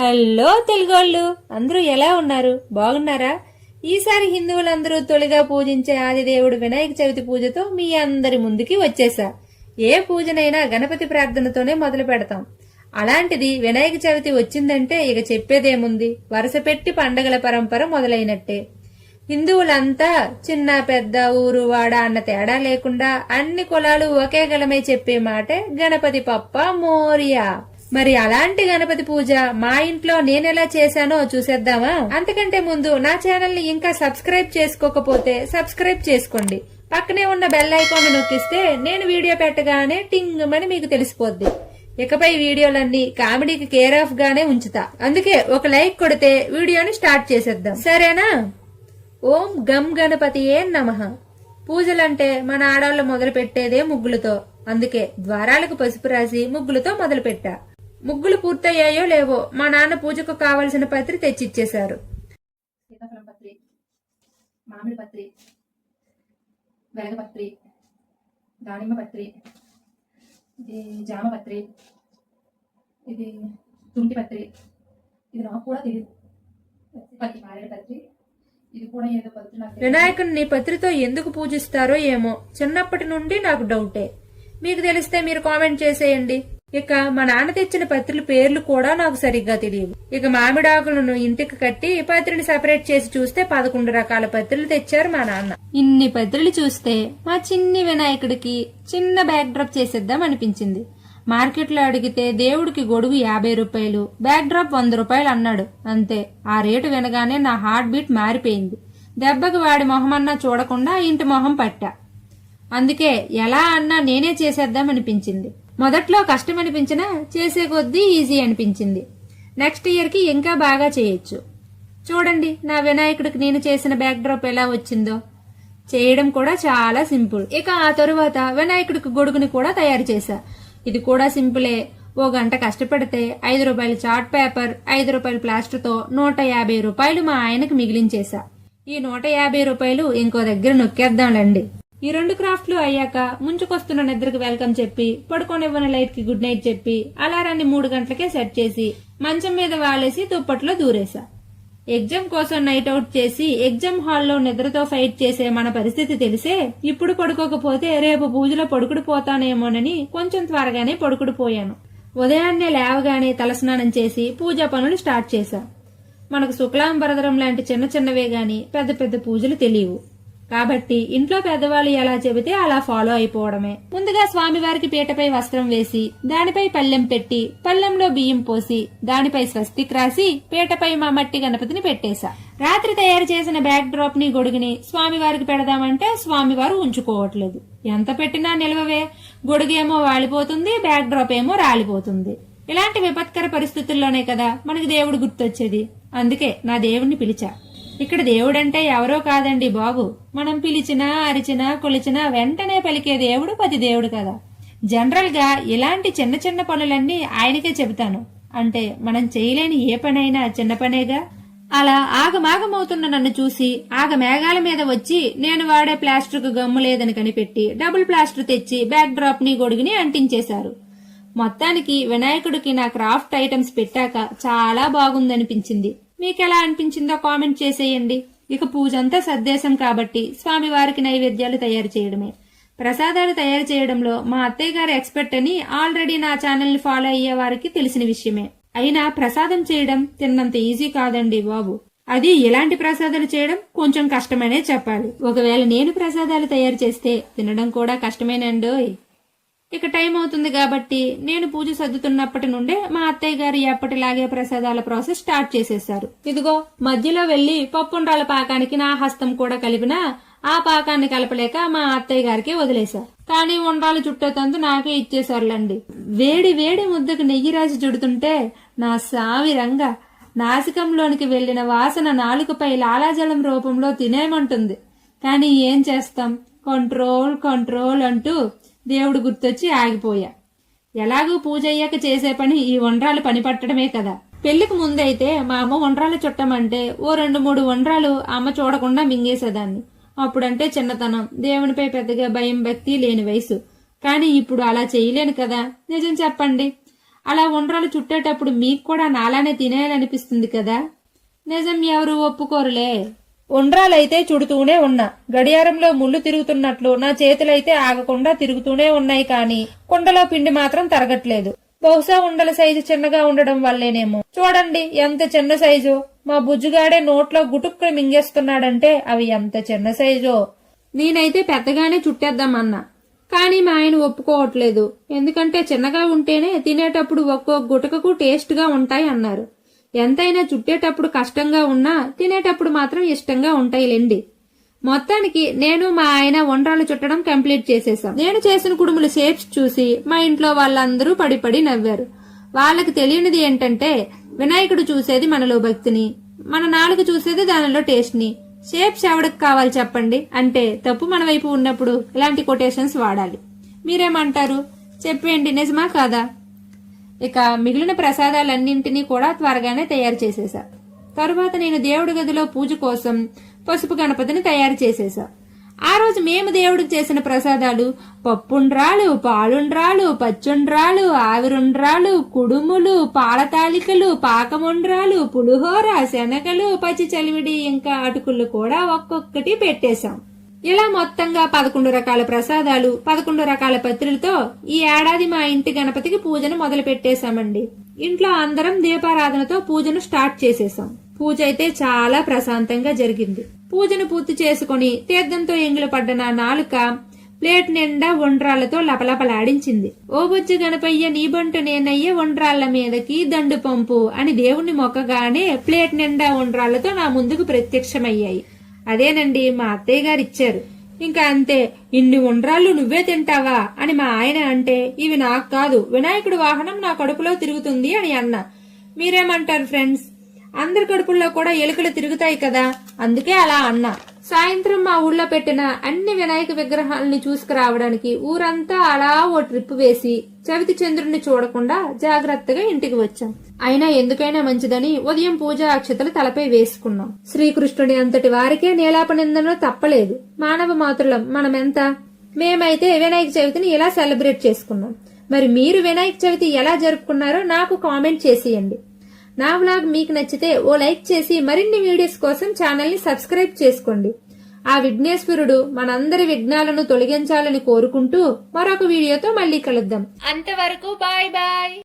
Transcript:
Hello తెలుగోళ్ళు, అందరూ ఎలా ఉన్నారు? బాగున్నారా? ఈసారి హిందువులందరూ తొలిగా పూజించే ఆదిదేవుడు వినాయక చవితి పూజతో మీ అందరి ముందుకి వచ్చేసా. ఏ పూజనైనా గణపతి ప్రార్థనతోనే మొదలు పెడతాం. అలాంటిది వినాయక చవితి వచ్చిందంటే ఇక చెప్పేదేముంది, వరుస పెట్టి పండగల పరంపర మొదలైనట్టే. హిందువులంతా చిన్న పెద్ద ఊరు వాడ అన్న తేడా లేకుండా అన్ని కులాలు ఒకే గలమై చెప్పే మాటే గణపతి పప్ప మోరియా. మరి అలాంటి గణపతి పూజ మా ఇంట్లో నేనెలా చేశానో చూసేద్దామా? అంతకంటే ముందు నా ఛానల్ ని ఇంకా సబ్స్క్రైబ్ చేసుకోకపోతే సబ్స్క్రైబ్ చేసుకోండి. పక్కనే ఉన్న బెల్ ఐకాన్ నొక్కిస్తే నేను వీడియో పెట్టగానే టింగ్ అని మీకు తెలిసిపోద్ది. ఇకపై వీడియోలన్నీ కామెడీకి కేర్ ఆఫ్ గానే ఉంచుతా. అందుకే ఒక లైక్ కొడితే వీడియోని స్టార్ట్ చేసేద్దాం, సరేనా? ఓం గం గణపతియే నమః. పూజలంటే మన ఆడవాళ్ళు మొదలు పెట్టేదే ముగ్గులతో. అందుకే ద్వారాలకు పసుపు రాసి ముగ్గులతో మొదలు పెట్టా. ముగ్గులు పూర్తయ్యాయో లేవో మా నాన్న పూజకు కావలసిన పత్రి తెచ్చిచ్చేశారు. సీతాఫలం పత్రి, మామిడి పత్రి, వెలగ పత్రి, దానిమ్మ పత్రి, ఇది జామ పత్రి, ఇది తుంటి పత్రి, ఇది నాకు కూడా తెలియదు. మారేడు పత్రి, ఇది కూడా ఏదో పత్రి. వినాయకుడిని పత్రితో ఎందుకు పూజిస్తారో ఏమో చిన్నప్పటి నుండి నాకు డౌటే. మీకు తెలిస్తే మీరు కామెంట్ చేసేయండి. ఇక మా నాన్న తెచ్చిన పత్రుల పేర్లు కూడా నాకు సరిగ్గా తెలియవు. ఇక మామిడాకులను ఇంటికి కట్టి పత్రిని సెపరేట్ చేసి చూస్తే 11 రకాల పత్రులు తెచ్చారు మా నాన్న. ఇన్ని పత్రులు చూస్తే మా చిన్ని వినాయకుడికి చిన్న బ్యాక్ డ్రాప్ చేసేద్దాం అనిపించింది. మార్కెట్లో అడిగితే దేవుడికి గొడుగు 50 రూపాయలు, బ్యాక్ డ్రాప్ 100 రూపాయలు అన్నాడు. అంతే. ఆ రేటు వినగానే నా హార్ట్ బీట్ మారిపోయింది. దెబ్బకి వాడి మొహమన్నా చూడకుండా ఇంటి మొహం పట్టా. అందుకే ఎలా అన్నా నేనే చేసేద్దాం అనిపించింది. మొదట్లో కష్టం అనిపించినా చేసే కొద్దీ ఈజీ అనిపించింది. నెక్స్ట్ ఇయర్ కి ఇంకా బాగా చేయొచ్చు. చూడండి నా వినాయకుడికి నేను చేసిన బ్యాక్ డ్రాప్ ఎలా వచ్చిందో. చేయడం కూడా చాలా సింపుల్. ఇక ఆ తరువాత వినాయకుడికి గొడుగుని కూడా తయారు చేశా. ఇది కూడా సింపులే. ఓ గంట కష్టపడితే 5 రూపాయల చార్ట్ పేపర్, 5 రూపాయల ప్లాస్టర్ తో 150 రూపాయలు మా ఆయనకు మిగిలించేశా. ఈ 150 రూపాయలు ఇంకో దగ్గర నొక్కేద్దాంలండి. ఈ 2 క్రాఫ్ట్లు అయ్యాక ముంచుకొస్తున్న నిద్రకు వెల్కమ్ చెప్పి, పడుకోనివ్వని లైట్ కి గుడ్ నైట్ చెప్పి, అలారాన్ని 3 గంటలకే సెట్ చేసి మంచం మీద వాలేసి దుప్పట్లో దూరేశా. ఎగ్జామ్ కోసం నైట్ అవుట్ చేసి ఎగ్జామ్ హాల్లో నిద్రతో ఫైట్ చేసే మన పరిస్థితి తెలిసే ఇప్పుడు పడుకోకపోతే రేపు పూజలో పడుకుడు పోతానేమోనని కొంచెం త్వరగానే పడుకుడు పోయాను. ఉదయాన్నే లేవగానే తలస్నానం చేసి పూజా పనులు స్టార్ట్ చేశా. మనకు శుక్లాంబరధరం లాంటి చిన్న చిన్నవే గాని పెద్ద పెద్ద పూజలు తెలియవు. కాబట్టి ఇంట్లో పెద్దవాళ్ళు ఎలా చెబితే అలా ఫాలో అయిపోవడమే. ముందుగా స్వామివారికి పీటపై వస్త్రం వేసి దానిపై పళ్ళెం పెట్టి పళ్ళెంలో బియ్యం పోసి దానిపై స్వస్తిక్ రాసి పీటపై మా మట్టి గణపతిని పెట్టేశా. రాత్రి తయారు చేసిన బ్యాక్ డ్రాప్ ని గొడుగుని స్వామివారికి పెడదామంటే స్వామివారు ఉంచుకోవట్లేదు. ఎంత పెట్టినా నిలవవే. గొడుగేమో వాలిపోతుంది, బ్యాక్ డ్రాప్ ఏమో రాలిపోతుంది. ఇలాంటి విపత్కర పరిస్థితుల్లోనే కదా మనకి దేవుడు గుర్తొచ్చేది. అందుకే నా దేవుణ్ణి పిలిచా. ఇక్కడ దేవుడంటే ఎవరో కాదండి బాబు, మనం పిలిచినా అరిచినా కొలిచినా వెంటనే పలికే దేవుడు పతి దేవుడు కదా. జనరల్ గా ఇలాంటి చిన్న చిన్న పనులన్నీ ఆయనకే చెబుతాను. అంటే మనం చేయలేని ఏ పనైనా చిన్న పనేగా. అలా ఆగమాగమవుతున్న నన్ను చూసి ఆగమేఘాల మీద వచ్చి నేను వాడే ప్లాస్టర్ కు గమ్ము లేదని కనిపెట్టి డబుల్ ప్లాస్టర్ తెచ్చి బ్యాక్ డ్రాప్ ని గొడుగుని అంటించేశారు. మొత్తానికి వినాయకుడికి నా క్రాఫ్ట్ ఐటమ్స్ పెట్టాక చాలా బాగుందనిపించింది. మీకెలా అనిపించిందో కామెంట్ చేసేయండి. ఇక పూజంతా సద్దేశం కాబట్టి స్వామివారికి నైవేద్యాలు తయారు చేయడమే. ప్రసాదాలు తయారు చేయడంలో మా అత్తయ్య గారు ఎక్స్పర్ట్ అని ఆల్రెడీ నా ఛానల్ ని ఫాలో అయ్యే వారికి తెలిసిన విషయమే. అయినా ప్రసాదం చేయడం తిన్నంత ఈజీ కాదండి బాబు. అది ఇలాంటి ప్రసాదాలు చేయడం కొంచెం కష్టమనే చెప్పాలి. ఒకవేళ నేను ప్రసాదాలు తయారు చేస్తే తినడం కూడా కష్టమేనండోయ్. ఇక టైం అవుతుంది కాబట్టి నేను పూజ సర్దుతున్నప్పటి నుండే మా అత్తయ్య గారు ఎప్పటిలాగే ప్రసాదాల ప్రాసెస్ స్టార్ట్ చేసేశారు. ఇదిగో మధ్యలో వెళ్లి పప్పుండ్రాల పాకానికి నా హస్తం కూడా కలిపినా ఆ పాకాన్ని కలపలేక మా అత్తయ్య గారికి వదిలేశా. కానీ ఉండ్రాలు చుట్టేతందు నాకే ఇచ్చేసారులండి. వేడి వేడి ముద్దకు నెయ్యి రాసి చుడుతుంటే నా సామి రంగ నాసికంలోనికి వెళ్లిన వాసన నాలుకపై లాలాజలం రూపంలో తినేమంటుంది. కానీ ఏం చేస్తాం, కంట్రోల్ కంట్రోల్ అంటూ దేవుడు గుర్తొచ్చి ఆగిపోయా. ఎలాగూ పూజ అయ్యాక చేసే పని ఈ ఉండ్రాలు పని పట్టడమే కదా. పెళ్లికి ముందైతే మా అమ్మ ఉండ్రాలు చుట్టమంటే ఓ 2-3 ఉండ్రాలు అమ్మ చూడకుండా మింగేసేదాన్ని. అప్పుడంటే చిన్నతనం, దేవునిపై పెద్దగా భయం భక్తి లేని వయసు. కానీ ఇప్పుడు అలా చేయలేను కదా. నిజం చెప్పండి, అలా ఉండ్రాలు చుట్టేటప్పుడు మీకు కూడా నాలానే తినేయాలనిపిస్తుంది కదా. నిజం ఎవరు ఒప్పుకోరులే. ఉండ్రాలైతే చుడుతూనే ఉన్నా, గడియారంలో ముళ్ళు తిరుగుతున్నట్లు నా చేతులైతే ఆగకుండా తిరుగుతూనే ఉన్నాయి, కానీ కుండలో పిండి మాత్రం తరగట్లేదు. బహుశా ఉండల సైజు చిన్నగా ఉండడం వల్లేనేమో. చూడండి ఎంత చిన్న సైజు. మా బుజ్జుగాడే నోట్లో గుటుక్కుని మింగేస్తున్నాడంటే అవి ఎంత చిన్న సైజో. నేనైతే పెద్దగానే చుట్టేద్దామన్నా, కానీ మా ఆయన ఒప్పుకోవట్లేదు. ఎందుకంటే చిన్నగా ఉంటేనే తినేటప్పుడు ఒక్కొక్క గుటకకు టేస్ట్ గా ఉంటాయి అన్నారు. ఎంతైనా చుట్టేటప్పుడు కష్టంగా ఉన్నా తినేటప్పుడు మాత్రం ఇష్టంగా ఉంటాయిలేండి. మొత్తానికి నేను మా ఆయన ఉండ్రాలు చుట్టడం కంప్లీట్ చేసేసాం. నేను చేసిన కుడుముల షేప్స్ చూసి మా ఇంట్లో వాళ్ళందరూ పడి నవ్వారు. వాళ్ళకి తెలియనిది ఏంటంటే వినాయకుడు చూసేది మనలో భక్తిని, మన నాలుగు చూసేది దానిలో టేస్ట్ ని. షేప్స్ ఎవరికి కావాలి చెప్పండి, అంటే తప్పు మన వైపు ఉన్నప్పుడు ఇలాంటి కొటేషన్స్ వాడాలి. మీరేమంటారు చెప్పేయండి, నిజమా కాదా? ఇక మిగిలిన ప్రసాదాలన్నింటినీ కూడా త్వరగానే తయారు చేసేసా. తరువాత నేను దేవుడి గదిలో పూజ కోసం పసుపు గణపతిని తయారు చేసేసా. ఆ రోజు మేము దేవుడికి చేసిన ప్రసాదాలు పప్పుండ్రాలు, పాలుండ్రాలు, పచ్చుండ్రాలు, ఆవిరుండ్రాలు, కుడుములు, పాలతాలికలు, పాకముండ్రాలు, పులిహోర, శనగలు, పచ్చి చలిమిడి, ఇంకా అటుకులు కూడా ఒక్కొక్కటి పెట్టేశాం. ఇలా మొత్తంగా 11 రకాల ప్రసాదాలు, 11 రకాల పత్రులతో ఈ ఏడాది మా ఇంటి గణపతికి పూజను మొదలు పెట్టేశామండి. ఇంట్లో అందరం దీపారాధనతో పూజను స్టార్ట్ చేసేశాం. పూజ అయితే చాలా ప్రశాంతంగా జరిగింది. పూజను పూర్తి చేసుకుని తీర్థంతో ఎంగిలి పడ్డ నా నాలుక ప్లేట్ నిండా ఉండ్రాళ్లతో లపలపలాడించింది. ఓ బొజ్జ గణపయ్య నీ బంటు నేనయ్య ఉండ్రాళ్ల మీదకి దండు పంపు అని దేవుణ్ణి మొక్కగానే ప్లేట్ నిండా ఉండ్రాళ్లతో నా ముందుకు ప్రత్యక్షమయ్యాయి. అదేనండి మా అత్తయ్య గారు ఇచ్చారు. ఇంకా అంతే. ఇన్ని ఉండ్రాళ్ళు నువ్వే తింటావా అని మా ఆయన అంటే, ఇవి నాకు కాదు, వినాయకుడి వాహనం నా కడుపులో తిరుగుతుంది అని అన్నా. మీరేమంటారు ఫ్రెండ్స్? అందరి కడుపుల్లో కూడా ఎలుకలు తిరుగుతాయి కదా, అందుకే అలా అన్నా. సాయంత్రం మా ఊళ్ళో పెట్టిన అన్ని వినాయక విగ్రహాలని చూసుకురావడానికి ఊరంతా అలా ఓ ట్రిప్ వేసి చవితి చంద్రుడిని చూడకుండా జాగ్రత్తగా ఇంటికి వచ్చాం. అయినా ఎందుకైనా మంచిదని ఉదయం పూజా అక్షతలు తలపై వేసుకున్నాం. శ్రీకృష్ణుడి అంతటి వారికే నీలాపనిందనో తప్పలేదు. మానవ మాతృలం మనమెంత. మేమైతే వినాయక చవితిని ఇలా సెలబ్రేట్ చేసుకున్నాం. మరి మీరు వినాయక చవితి ఎలా జరుపుకున్నారో నాకు కామెంట్ చేసేయండి. నా వ్లాగ్ మీకు నచ్చితే ఓ లైక్ చేసి మరిన్ని వీడియోస్ కోసం ఛానల్ ని సబ్స్క్రైబ్ చేసుకోండి. ఆ విఘ్నేశ్వరుడు మనందరి విఘ్నాలను తొలగించాలని కోరుకుంటూ మరొక వీడియోతో మళ్ళీ కలుద్దాం. అంతవరకు బాయ్ బాయ్.